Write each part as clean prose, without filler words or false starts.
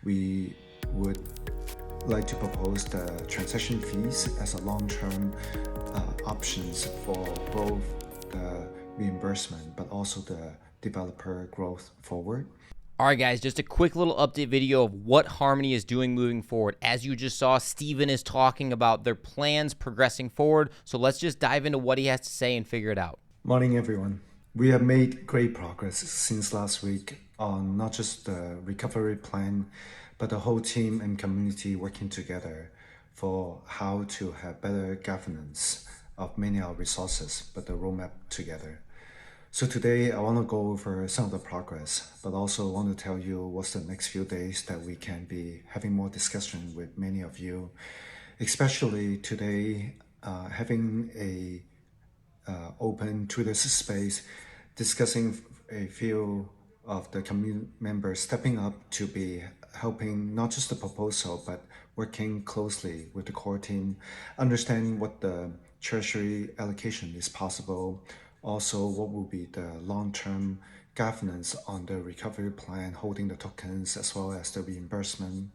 we would like to propose the transaction fees as a long-term options for both the reimbursement but also the developer growth forward. All right, guys, just a quick little update video of what Harmony is doing moving forward. As you just saw, Steven is talking about their plans progressing forward. So let's just dive into what he has to say and figure it out. Morning, everyone. We have made great progress since last week on not just the recovery plan, but the whole team and community working together for how to have better governance of many of our resources, but the roadmap together. So today I want to go over some of the progress, but also want to tell you what's the next few days that we can be having more discussion with many of you, especially today having a open Twitter space discussing a few of the community members stepping up to be helping not just the proposal, but working closely with the core team, understanding what the treasury allocation is possible, also what will be the long-term governance on the recovery plan, holding the tokens as well as the reimbursement.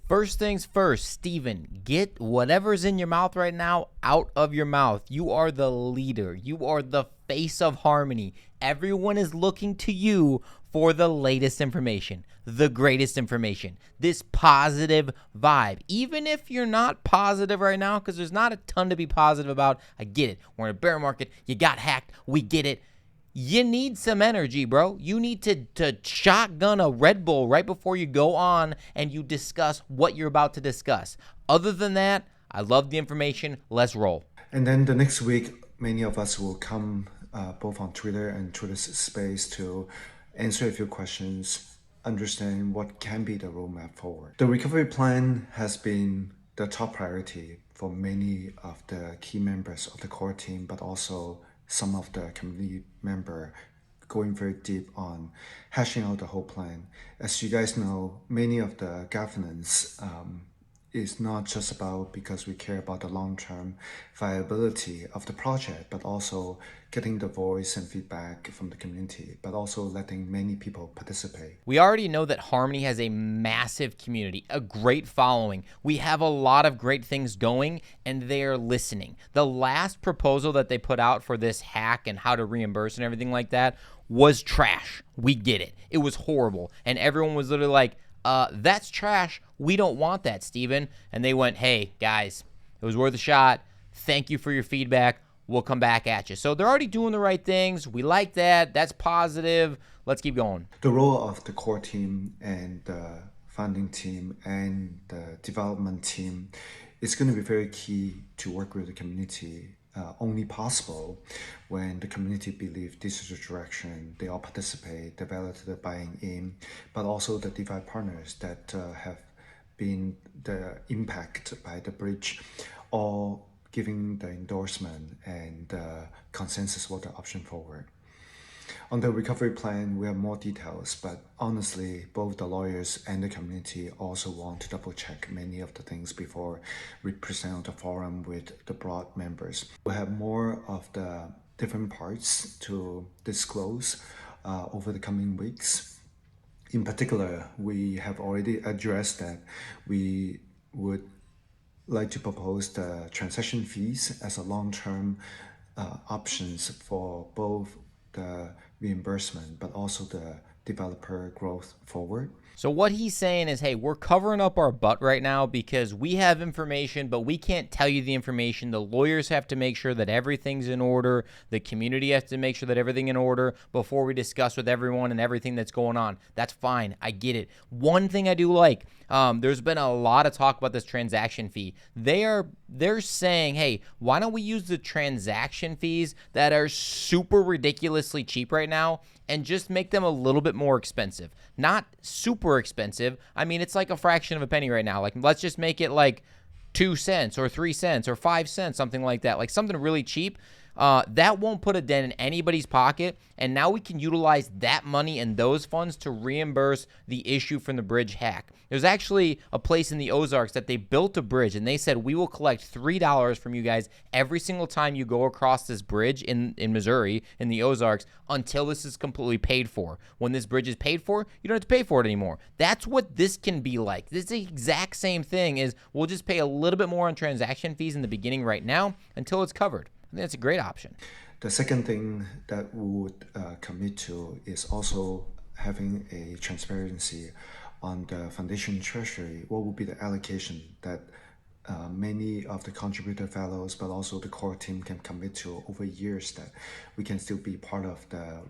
First things first, Steven, get whatever's in your mouth right now out of your mouth. You are the leader. You are the face of Harmony. Everyone is looking to you for the latest information, the greatest information, this positive vibe. Even if you're not positive right now, because there's not a ton to be positive about, I get it. We're in a bear market. You got hacked. We get it. You need some energy, bro. You need to shotgun a Red Bull right before you go on and you discuss what you're about to discuss. Other than that, I love the information. Let's roll. And then the next week, many of us will come both on Twitter and Twitter space to answer a few questions, understand what can be the roadmap forward. The recovery plan has been the top priority for many of the key members of the core team, but also some of the community member going very deep on hashing out the whole plan. As you guys know, many of the governance is not just about because we care about the long-term viability of the project, but also getting the voice and feedback from the community, but also letting many people participate. We already know that Harmony has a massive community, a great following. We have a lot of great things going, and they're listening. The last proposal that they put out for this hack and how to reimburse and everything like that was trash. We get it. It was horrible. And everyone was literally like, that's trash. We don't want that, Steven. And they went, hey, guys, it was worth a shot. Thank you for your feedback. We'll come back at you. So they're already doing the right things. We like that. That's positive. Let's keep going. The role of the core team and the funding team and the development team is going to be very key to work with the community. Only possible when the community believe this is the direction, they all participate, they validate buying in, but also the DeFi partners that have been the impact by the bridge, all giving the endorsement and consensus for the option forward. On the recovery plan, we have more details, but honestly, both the lawyers and the community also want to double check many of the things before we present on the forum with the broad members. We have more of the different parts to disclose over the coming weeks. In particular, we have already addressed that we would like to propose the transaction fees as a long-term options for both the reimbursement, but also the developer growth forward. So what he's saying is, hey, we're covering up our butt right now because we have information, but we can't tell you the information. The lawyers have to make sure that everything's in order. The community has to make sure that everything's in order before we discuss with everyone and everything that's going on. That's fine. I get it. One thing I do like, there's been a lot of talk about this transaction fee. They're saying, hey, why don't we use the transaction fees that are super ridiculously cheap right now and just make them a little bit more expensive? Not super expensive. I mean, it's like a fraction of a penny right now. Like, let's just make it like 2 cents or 3 cents or 5 cents, something like that. Like something really cheap. that won't put a dent in anybody's pocket. And now we can utilize that money and those funds to reimburse the issue from the bridge hack. There's actually a place in the Ozarks that they built a bridge, and they said, we will collect $3 from you guys every single time you go across this bridge in Missouri, in the Ozarks, until this is completely paid for. When this bridge is paid for, you don't have to pay for it anymore. That's what this can be like. This is the exact same thing. Is we'll just pay a little bit more on transaction fees in the beginning right now until it's covered. I think that's a great option. The second thing that we would commit to is also having a transparency on the foundation treasury. What would be the allocation that many of the contributor fellows, but also the core team can commit to over years, that we can still be part of the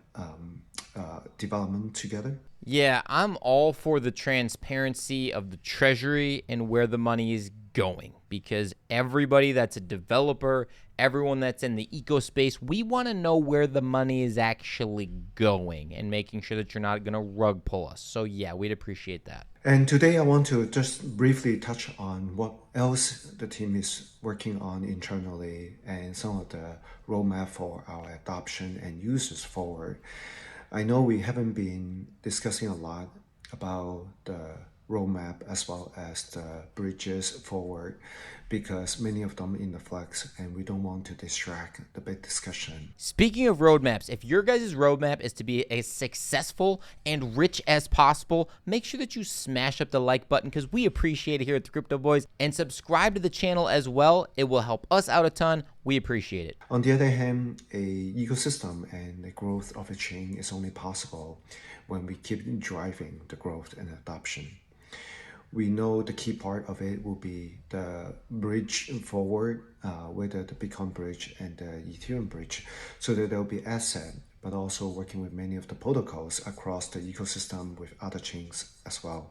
development together? Yeah, I'm all for the transparency of the treasury and where the money is going, because everybody that's a developer, everyone that's in the eco space, we want to know where the money is actually going and making sure that you're not going to rug pull us. So yeah, we'd appreciate that. And today I want to just briefly touch on what else the team is working on internally and some of the roadmap for our adoption and users forward. I know we haven't been discussing a lot about the roadmap as well as the bridges forward, because many of them in the flux and we don't want to distract the big discussion. Speaking of roadmaps, if your guys' roadmap is to be as successful and rich as possible, make sure that you smash up the like button, because we appreciate it here at the Crypto Boys, and subscribe to the channel as well. It will help us out a ton. We appreciate it. On the other hand, a ecosystem and the growth of a chain is only possible when we keep driving the growth and adoption. We know the key part of it will be the bridge forward, whether the Bitcoin bridge and the Ethereum bridge, so that there will be asset, but also working with many of the protocols across the ecosystem with other chains as well.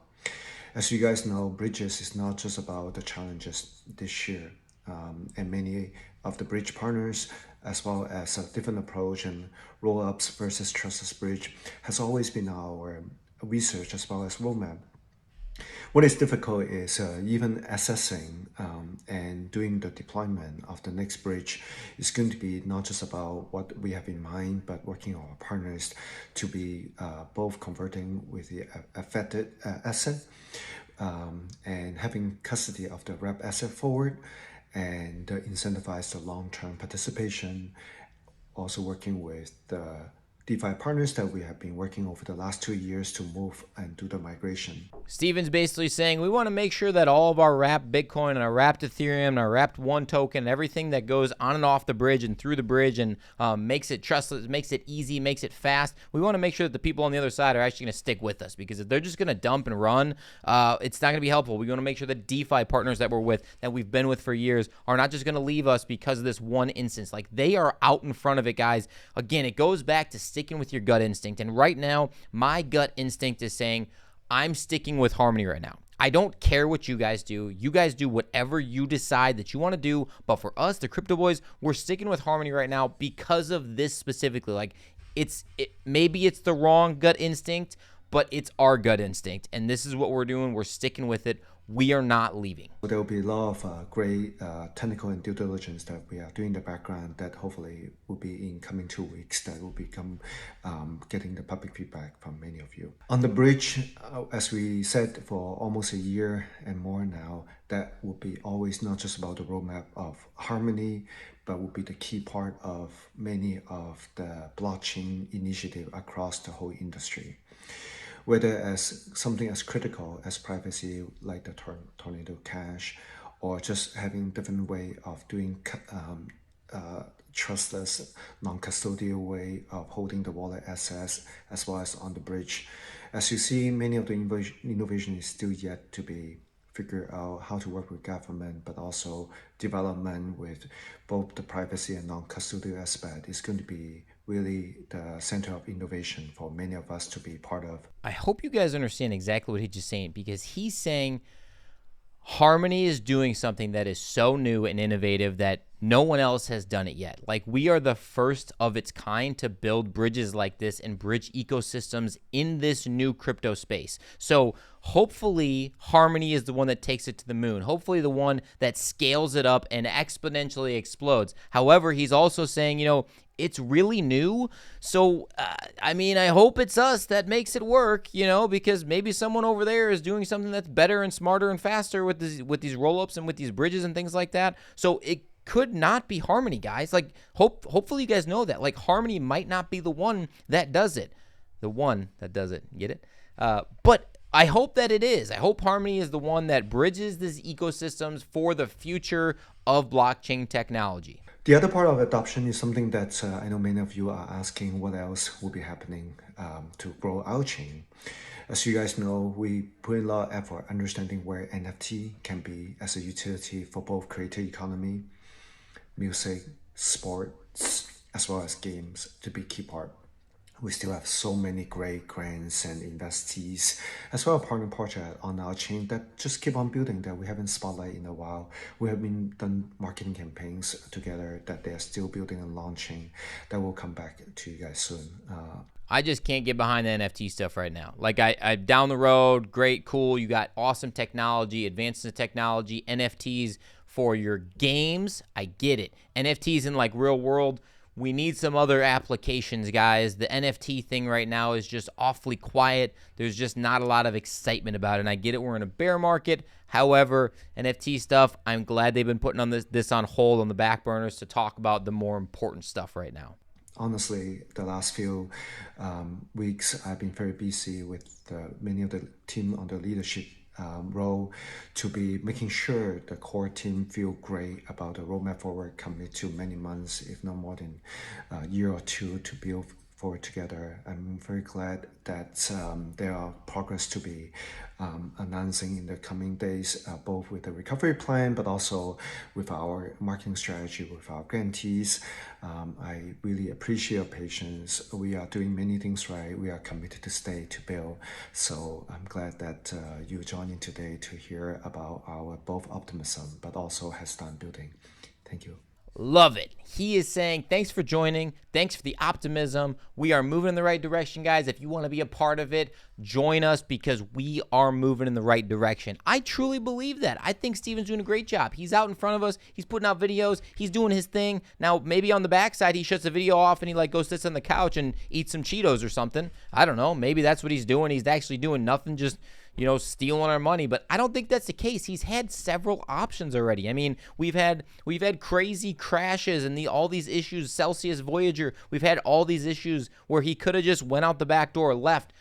As you guys know, bridges is not just about the challenges this year, and many of the bridge partners, as well as a different approach and roll-ups versus trustless bridge, has always been our research as well as roadmap. What is difficult is even assessing and doing the deployment of the next bridge is going to be not just about what we have in mind, but working with our partners to be both converting with the affected asset and having custody of the wrap asset forward, and incentivize the long-term participation. Also working with the DeFi partners that we have been working over the last 2 years to move and do the migration. Steven's basically saying we want to make sure that all of our wrapped Bitcoin and our wrapped Ethereum and our wrapped One token, everything that goes on and off the bridge and through the bridge and makes it trustless, makes it easy, makes it fast. We want to make sure that the people on the other side are actually going to stick with us, because if they're just going to dump and run, it's not going to be helpful. We want to make sure that DeFi partners that we're with, that we've been with for years, are not just going to leave us because of this one instance. Like, they are out in front of it, guys. Again, it goes back to sticking with your gut instinct. And right now, my gut instinct is saying I'm sticking with Harmony right now. I don't care what you guys do. You guys do whatever you decide that you want to do. But for us, the Crypto Boys, we're sticking with Harmony right now because of this specifically. Like, maybe it's the wrong gut instinct, but it's our gut instinct. And this is what we're doing. We're sticking with it. We are not leaving. There will be a lot of great technical and due diligence that we are doing in the background that hopefully will be in coming 2 weeks, that will become getting the public feedback from many of you. On the bridge, as we said for almost a year and more now, that will be always not just about the roadmap of Harmony, but will be the key part of many of the blockchain initiative across the whole industry. Whether as something as critical as privacy, like the Tornado Cash, or just having different way of doing trustless, non-custodial way of holding the wallet assets, as well as on the bridge. As you see, many of the innovation is still yet to be figured out, how to work with government, but also development with both the privacy and non-custodial aspect is going to be really the center of innovation for many of us to be part of. I hope you guys understand exactly what he's just saying, because he's saying Harmony is doing something that is so new and innovative that No one else has done it yet. Like, we are the first of its kind to build bridges like this and bridge ecosystems in this new crypto space. So hopefully Harmony is the one that takes it to the moon. Hopefully the one that scales it up and exponentially explodes. However, he's also saying, it's really new. So, I hope it's us that makes it work, because maybe someone over there is doing something that's better and smarter and faster with these roll-ups and with these bridges and things like that. So it could not be Harmony, guys. Like, hopefully you guys know that. Like, Harmony might not be the one that does it. The one that does it. Get it? But I hope that it is. I hope Harmony is the one that bridges these ecosystems for the future of blockchain technology. The other part of adoption is something that I know many of you are asking what else will be happening to grow our chain. As you guys know, we put in a lot of effort understanding where NFT can be as a utility for both creator economy, music, sports, as well as games to be key part. We still have so many great grants and investees, as well as partner projects on our chain that just keep on building that we haven't spotlighted in a while. We have been done marketing campaigns together that they are still building and launching that will come back to you guys soon. I just can't get behind the NFT stuff right now. Like, I down the road, great, cool. You got awesome technology, advances in technology, NFTs for your games. I get it. NFTs in like real world, we need some other applications, guys. The NFT thing right now is just awfully quiet. There's just not a lot of excitement about it. And I get it. We're in a bear market. However, NFT stuff, I'm glad they've been putting on this on hold on the back burners to talk about the more important stuff right now. Honestly, the last few weeks, I've been very busy with many of the team on the leadership role to be making sure the core team feel great about the roadmap forward, commit to many months, if not more than a year or two to build forward together. I'm very glad that there are progress to be announcing in the coming days, both with the recovery plan, but also with our marketing strategy, with our grantees. I really appreciate your patience. We are doing many things right. We are committed to stay, to build. So I'm glad that you joined in today to hear about our both optimism, but also has done building. Thank you. Love it. He is saying, thanks for joining. Thanks for the optimism. We are moving in the right direction, guys. If you want to be a part of it, join us because we are moving in the right direction. I truly believe that. I think Steven's doing a great job. He's out in front of us. He's putting out videos. He's doing his thing. Now, maybe on the backside, he shuts the video off and he like goes sits on the couch and eats some Cheetos or something. I don't know. Maybe that's what he's doing. He's actually doing nothing, just stealing our money, but I don't think that's the case. He's had several options already. I mean, we've had crazy crashes and all these issues, Celsius, Voyager. We've had all these issues where he could have just went out the back door, left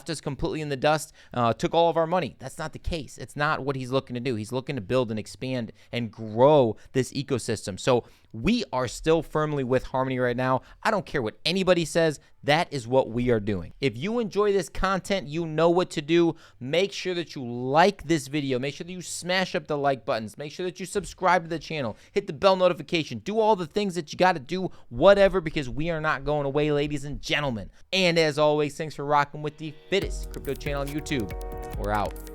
us completely in the dust, took all of our money. That's not the case. It's not what he's looking to do. He's looking to build and expand and grow this ecosystem. So we are still firmly with Harmony right now. I don't care what anybody says. That is what we are doing. If you enjoy this content, you know what to do. Make sure that you like this video. Make sure that you smash up the like buttons. Make sure that you subscribe to the channel. Hit the bell notification. Do all the things that you got to do, whatever, because we are not going away, ladies and gentlemen. And as always, thanks for rocking with the fittest crypto channel on YouTube. We're out.